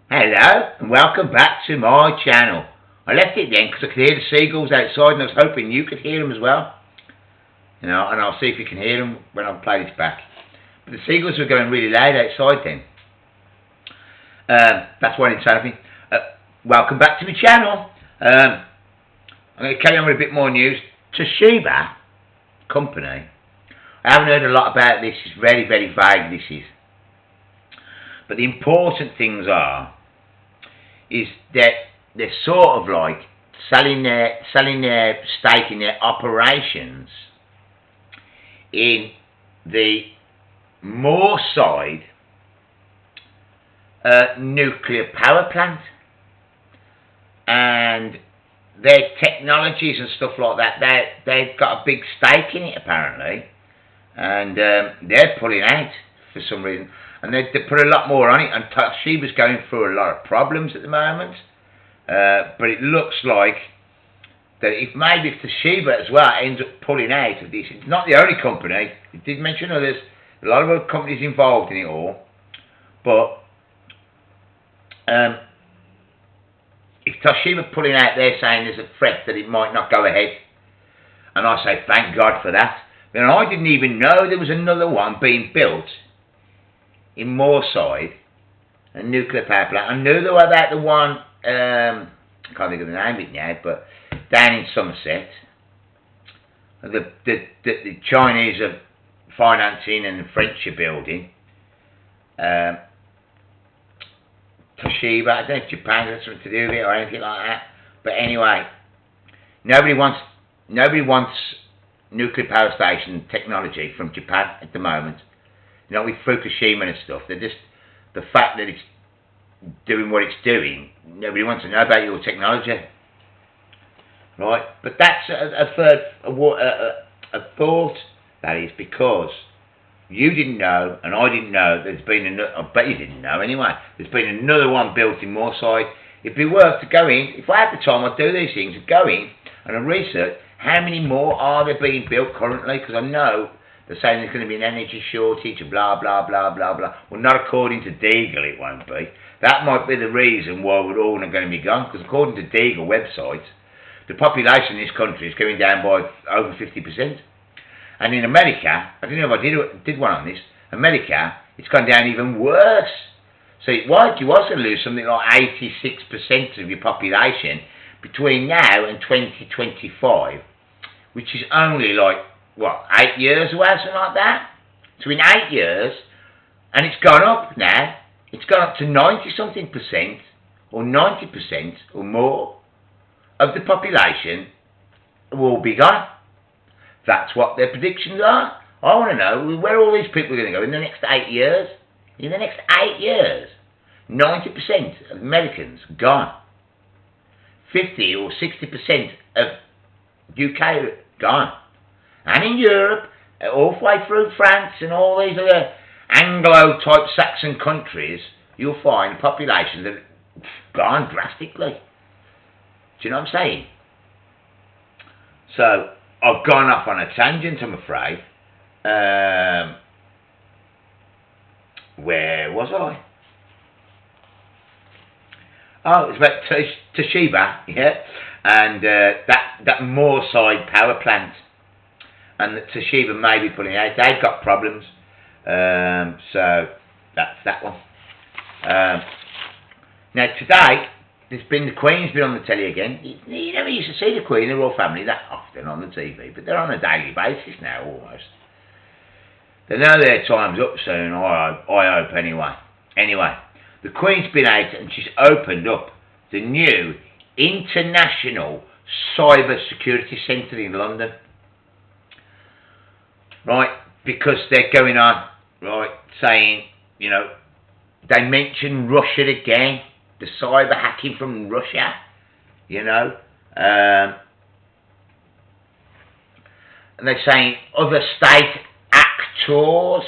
Hello and welcome back to my channel. I left it then because I could hear the seagulls outside and I was hoping you could hear them as well. And I'll see if you can hear them when I play this back. But the seagulls were going really loud outside then. That's why I didn't say anything. Welcome back to my channel. I'm going to carry on with a bit more news. Toshiba company. I haven't heard a lot about this. It's very, very vague, this is. But the important things is that they're sort of like selling their stake in their operations in the Moorside nuclear power plant, and their technologies and stuff like that. They've got a big stake in it apparently, and they're pulling out for some reason. And they put a lot more on it, and Toshiba's going through a lot of problems at the moment. But it looks like that if Toshiba as well ends up pulling out of this, it's not the only company. It did mention others, a lot of other companies involved in it all. But if Toshiba pulling out, they're saying there's a threat that it might not go ahead. And I say thank God for that. Then I didn't even know there was another one being built in Moorside, a nuclear power plant. I knew there was about the one, I can't think of the name of it now, but down in Somerset. The Chinese are financing and the French are building. Toshiba, I don't know if Japan has something to do with it or anything like that. But anyway, nobody wants nuclear power station technology from Japan at the moment. You know, with Fukushima and stuff, they're just, the fact that it's doing what it's doing, nobody wants to know about your technology. Right? But that's a thought, that is, because you didn't know, and I didn't know, there's been another, I bet you didn't know anyway, there's been another one built in Moorside. It'd be worth to go in, if I had the time I'd do these things, I'd go in and I'd research how many more are there being built currently, because I know they're saying there's going to be an energy shortage, blah, blah, blah, blah, blah. Well, not according to Deagle, it won't be. That might be the reason why we're all not going to be gone, because according to Deagle website, the population in this country is going down by over 50%. And in America, I don't know if I did one on this, America, it's gone down even worse. So why do you also lose something like 86% of your population between now and 2025, which is only like, what, 8 years away, something like that? So in 8 years, and it's gone up now, it's gone up to 90-something%, or 90% or more of the population will be gone. That's what their predictions are. I want to know where all these people are going to go in the next 8 years. In the next 8 years, 90% of Americans gone. 50 or 60% of UK gone. And in Europe, all the way through France and all these other Anglo-type Saxon countries, you'll find populations that have gone drastically. Do you know what I'm saying? So, I've gone off on a tangent, I'm afraid. Where was I? Oh, it's about Toshiba, yeah? And that Moorside power plant. And that Toshiba may be pulling out. They've got problems. So that's that one. Now today, the Queen's been on the telly again. You never used to see the Queen, the royal family, that often on the TV, but they're on a daily basis now, almost. They know their time's up soon, I hope anyway. Anyway, the Queen's been out and she's opened up the new International Cyber Security Centre in London. Right, because they're going on, right, saying, you know, they mention Russia again, the cyber hacking from Russia, you know, and they're saying other state actors.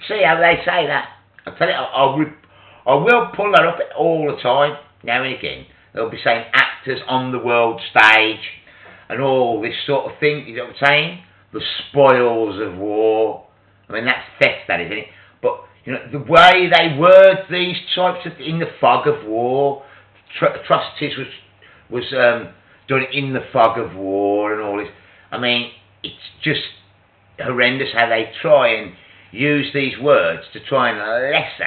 See how they say that? I tell you, I will pull that up all the time, now and again. They'll be saying actors on the world stage and all this sort of thing, you know what I'm saying? The spoils of war. I mean, that's theft, that is, isn't it? But You know, the way they word these types of, in the fog of war, atrocities was done in the fog of war and all this. I mean, it's just horrendous how they try and use these words to try and lesser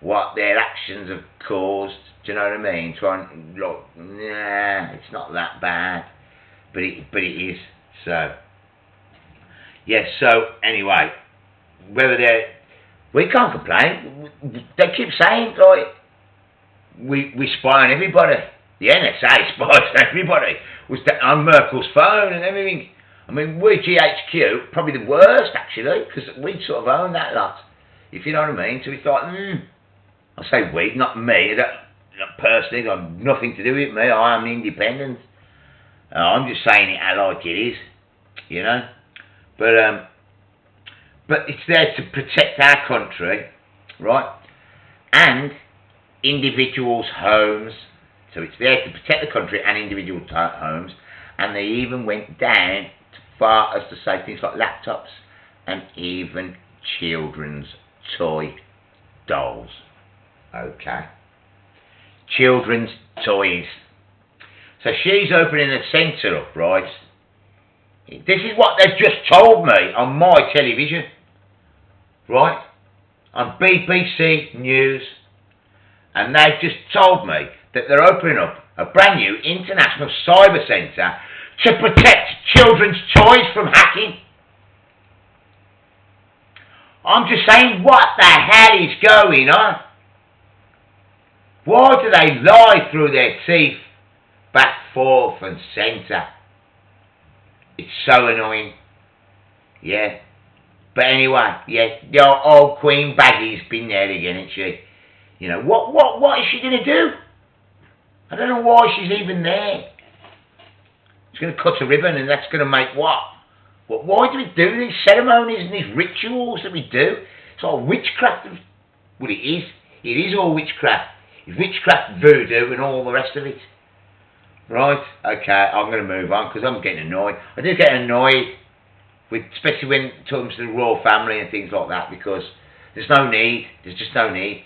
what their actions have caused. Do you know what I mean? Try and look, nah, it's not that bad, but it is. So yes. So anyway, we can't complain. They keep saying like we spy on everybody. The NSA spies on everybody. Was on Merkel's phone and everything. I mean, we're GHQ, probably the worst actually, because we sort of own that lot. If you know what I mean. So we thought, I say we, not me. Not personally, got nothing to do with me. I am independent. I'm just saying it how like it is, you know. But it's there to protect our country, right? And individuals' homes. So it's there to protect the country and individual homes. And they even went down as far as to say things like laptops and even children's toy dolls. Okay. Children's toys. So she's opening a centre up, right? This is what they've just told me on my television. Right? On BBC News. And they've just told me that they're opening up a brand new international cyber centre to protect children's toys from hacking. I'm just saying, what the hell is going on? Why do they lie through their teeth, back, forth and centre? It's so annoying. Yeah. But anyway, yeah, the old Queen Baggy's been there again, isn't she? You know, what is she going to do? I don't know why she's even there. She's going to cut a ribbon and that's going to make what? Why do we do these ceremonies and these rituals that we do? It's all witchcraft. Well, it is. It is all witchcraft. It's witchcraft, voodoo and all the rest of it. Right, okay, I'm going to move on because I'm getting annoyed. I do get annoyed, especially when it comes to the royal family and things like that, because there's no need. There's just no need.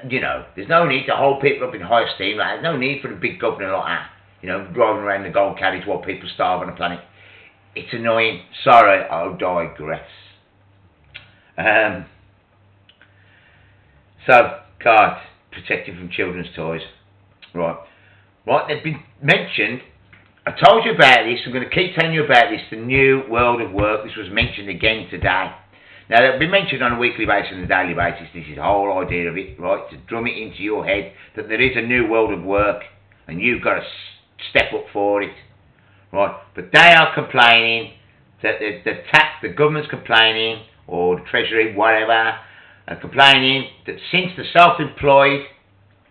You know, there's no need to hold people up in high esteem. Like, there's no need for a big governor like that. You know, driving around the gold carriage while people starve on the planet. It's annoying. Sorry, I'll digress. So, God, protected from children's toys. Right. Right, they've been mentioned. I told you about this. I'm going to keep telling you about this. The new world of work. This was mentioned again today. Now, they'll be mentioned on a weekly basis and a daily basis. This is the whole idea of it, right? To drum it into your head that there is a new world of work and you've got to step up for it, right? But they are complaining that the government's complaining, or the Treasury, whatever, are complaining that since the self-employed,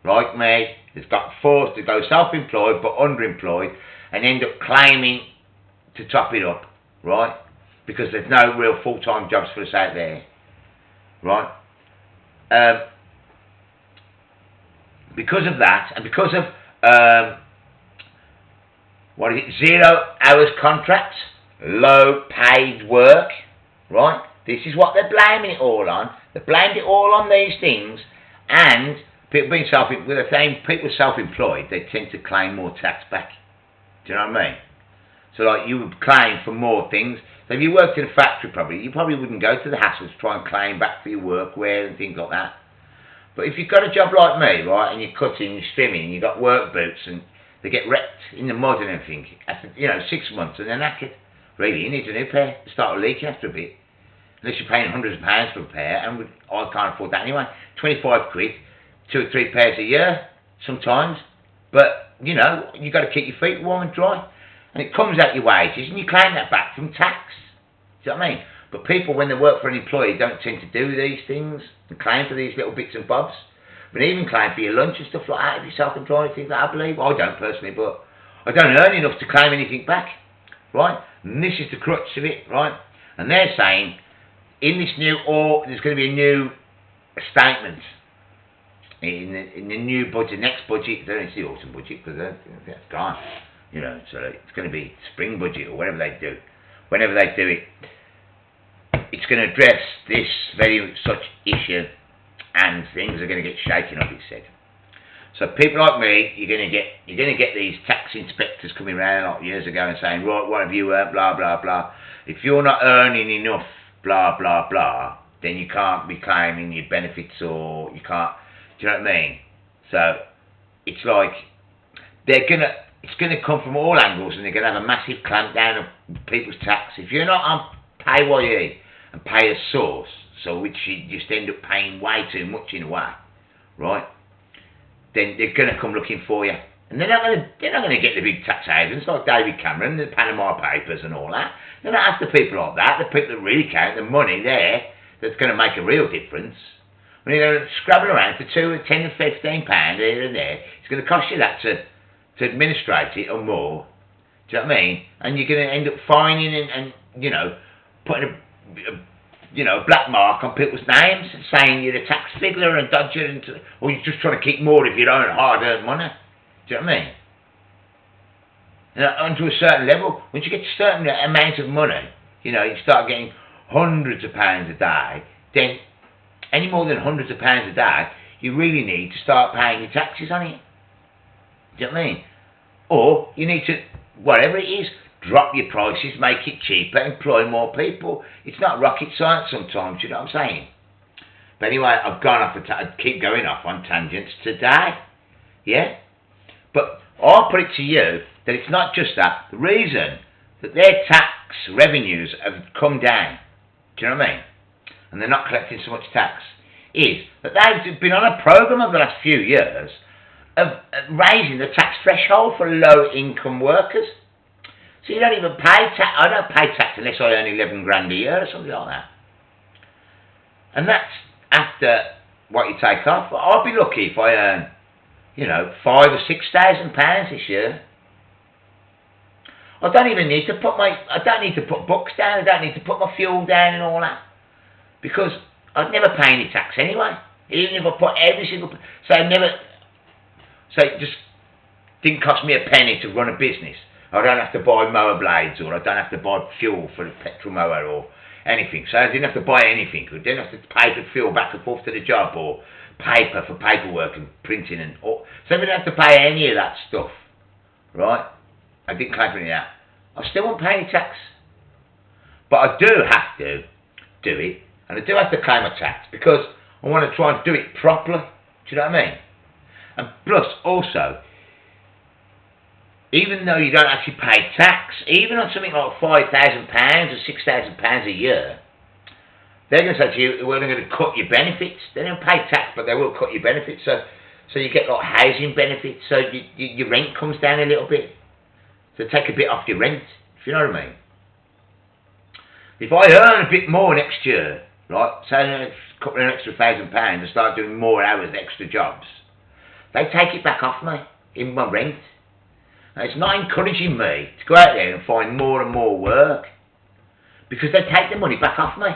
like me, has got forced to go self-employed but underemployed and end up claiming to top it up, right? Because there's no real full-time jobs for us out there, right? Because of that, and because of, 0 hours contracts, low paid work, right? This is what they're blaming it all on. They blamed it all on these things, and people being people self-employed, they tend to claim more tax back. Do you know what I mean? So like you would claim for more things. So if you worked in a factory you probably wouldn't go to the hassle to try and claim back for your workwear and things like that. But if you've got a job like me, right, and you're cutting, you're trimming, you've got work boots and they get wrecked in the mud and everything, after, 6 months and they're knackered. Really, you need a new pair. They start leaking after a bit. Unless you're paying hundreds of pounds for a pair, and I can't afford that anyway. 25 quid, 2 or 3 pairs a year, sometimes. But, you've got to keep your feet warm and dry. And it comes out your wages, and you claim that back from tax. Do you know what I mean? But people, when they work for an employee, don't tend to do these things and claim for these little bits and bobs. But even claim for your lunch and stuff like that if you're self-employed, things like that, I believe. I don't personally, but I don't earn enough to claim anything back. Right? And this is the crux of it, right? And they're saying, in this there's going to be a new statement in the new budget, next budget. They don't see the autumn budget because that's gone. So it's going to be spring budget or whatever they do. Whenever they do it, it's going to address this such issue, and things are going to get shaken up, it said. So people like me, you're going to get these tax inspectors coming around like years ago and saying, right, what have you earned, blah, blah, blah. If you're not earning enough, blah, blah, blah, then you can't be claiming your benefits, or you can't, do you know what I mean? So it's like, it's gonna come from all angles, and they're going to have a massive clampdown of people's tax. If you're not on PAYE and pay a source, so which you just end up paying way too much in a way, right? Then they're going to come looking for you. And they're not going to get the big tax havens like David Cameron, the Panama Papers and all that. They're not after people like that. The people that really count, the money there, that's going to make a real difference. When you're going to scrabble around for £10 to £15 here and there, it's going to cost you that to administrate it or more. Do you know what I mean? And you're going to end up fining and you know, putting a black mark on people's names, saying you're a tax fiddler and dodger, or you're just trying to keep more of your own hard-earned money. Do you know what I mean? And to a certain level, once you get a certain amount of money, you know, you start getting hundreds of pounds a day, then any more than hundreds of pounds a day, you really need to start paying your taxes on it. Do you know what I mean? Or you need to, whatever it is, drop your prices, make it cheaper, employ more people. It's not rocket science sometimes, you know what I'm saying? But anyway, I've gone off, I keep going off on tangents today. Yeah? But I'll put it to you that it's not just that. The reason that their tax revenues have come down, do you know what I mean? And they're not collecting so much tax, is that they've been on a programme over the last few years of raising the tax threshold for low-income workers. So you don't even pay tax. I don't pay tax unless I earn 11 grand a year or something like that. And that's after what you take off. I'll be lucky if I earn, you know, £5,000 or £6,000 this year. I don't even need to put books down. I don't need to put my fuel down and all that, because I'd never pay any tax anyway. Even if I put every single, so it just didn't cost me a penny to run a business. I don't have to buy mower blades, or I don't have to buy fuel for the petrol mower or anything. So I didn't have to buy anything. I didn't have to pay for fuel back and forth to the job, or paper for paperwork and printing, so I didn't have to pay any of that stuff, right? I didn't claim for any of that. I still won't pay any tax. But I do have to do it, and I do have to claim a tax, because I want to try and do it properly. Do you know what I mean? And plus, also, even though you don't actually pay tax, even on something like £5,000 or £6,000 a year, they're going to say to you, well, they're going to cut your benefits. They don't pay tax, but they will cut your benefits. So you get like housing benefits, so your rent comes down a little bit. So take a bit off your rent, if you know what I mean. If I earn a bit more next year, right, say a couple of extra £1,000 and start doing more hours, extra jobs, they take it back off me in my rent. And it's not encouraging me to go out there and find more and more work, because they take the money back off me.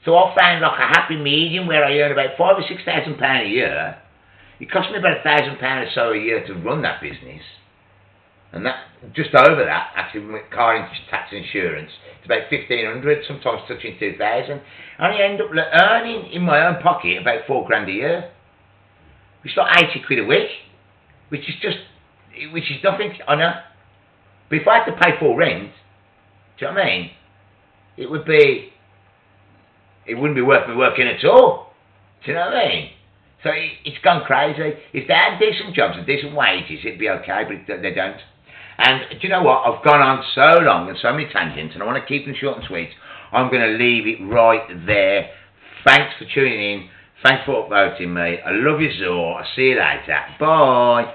So I found like a happy medium where I earn about £5,000 or £6,000 a year. It costs me about £1,000 or so a year to run that business, and that just over that, actually, with car tax insurance, it's about £1,500, sometimes touching £2,000. And I end up earning in my own pocket about £4 grand a year, which is like 80 quid a week, which is nothing, I know. But if I had to pay full rent, do you know what I mean? It wouldn't be worth me working at all. Do you know what I mean? So it's gone crazy. If they had decent jobs and decent wages, it'd be okay, but they don't. And do you know what? I've gone on so long and so many tangents, and I want to keep them short and sweet. I'm going to leave it right there. Thanks for tuning in. Thanks for upvoting me. I love you all. I'll see you later. Bye.